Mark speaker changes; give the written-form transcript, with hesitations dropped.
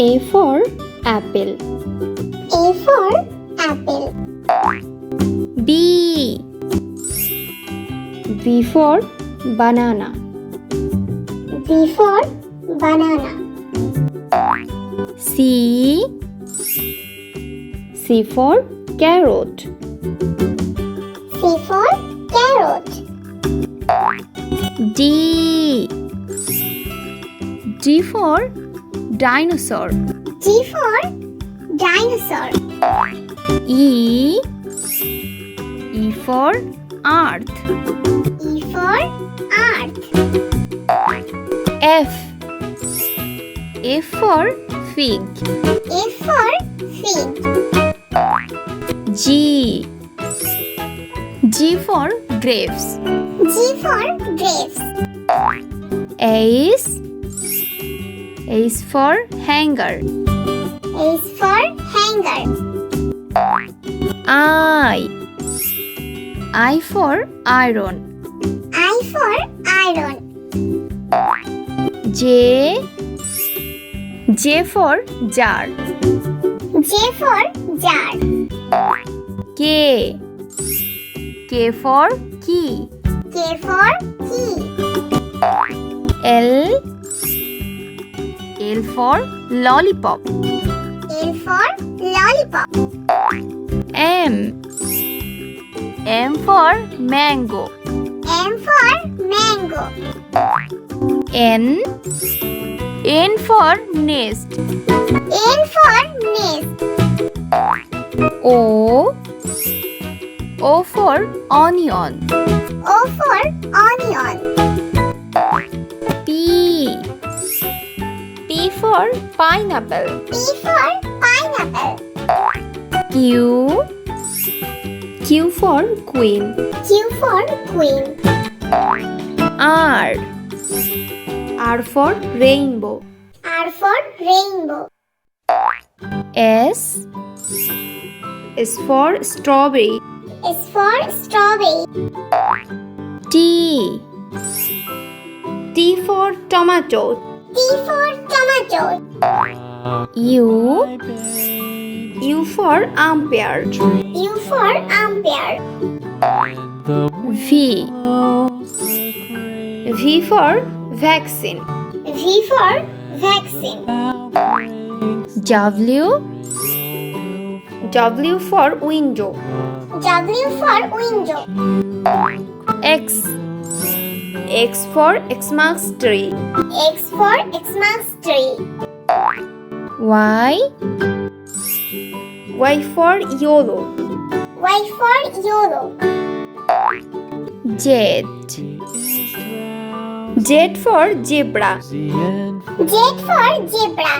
Speaker 1: A for apple.
Speaker 2: A for apple.
Speaker 1: B. B for banana.
Speaker 2: B for banana.
Speaker 1: C. C for carrot.
Speaker 2: C for carrot.
Speaker 1: D. D for dinosaur.
Speaker 2: D for dinosaur.
Speaker 1: E. E for earth.
Speaker 2: E for earth.
Speaker 1: F. F for fig.
Speaker 2: F for fig.
Speaker 1: G. G for grapes.
Speaker 2: G for grapes.
Speaker 1: H. H for hanger.
Speaker 2: H for hanger.
Speaker 1: I. I for iron.
Speaker 2: I for iron.
Speaker 1: J. J for jar.
Speaker 2: J for jar.
Speaker 1: K. K for key.
Speaker 2: K for key.
Speaker 1: L. L for lollipop.
Speaker 2: L for lollipop.
Speaker 1: M. M for mango.
Speaker 2: M for mango.
Speaker 1: N. N for nest.
Speaker 2: N for nest.
Speaker 1: O. O for onion.
Speaker 2: O for onion.
Speaker 1: P. P for pineapple.
Speaker 2: P for pineapple.
Speaker 1: Q. Q for queen.
Speaker 2: Q for queen.
Speaker 1: R. R for rainbow.
Speaker 2: R for rainbow.
Speaker 1: S. S for strawberry.
Speaker 2: S for strawberry.
Speaker 1: T. T for tomato.
Speaker 2: T for tomato.
Speaker 1: U. U for umpire.
Speaker 2: U for umpire.
Speaker 1: V. V for vaccine.
Speaker 2: V for vaccine.
Speaker 1: W. W for window.
Speaker 2: W for window.
Speaker 1: X. X for Xmas tree.
Speaker 2: X for Xmas tree.
Speaker 1: Y. Y for yellow.
Speaker 2: Y for yellow.
Speaker 1: Z. Z for zebra.
Speaker 2: Z for zebra.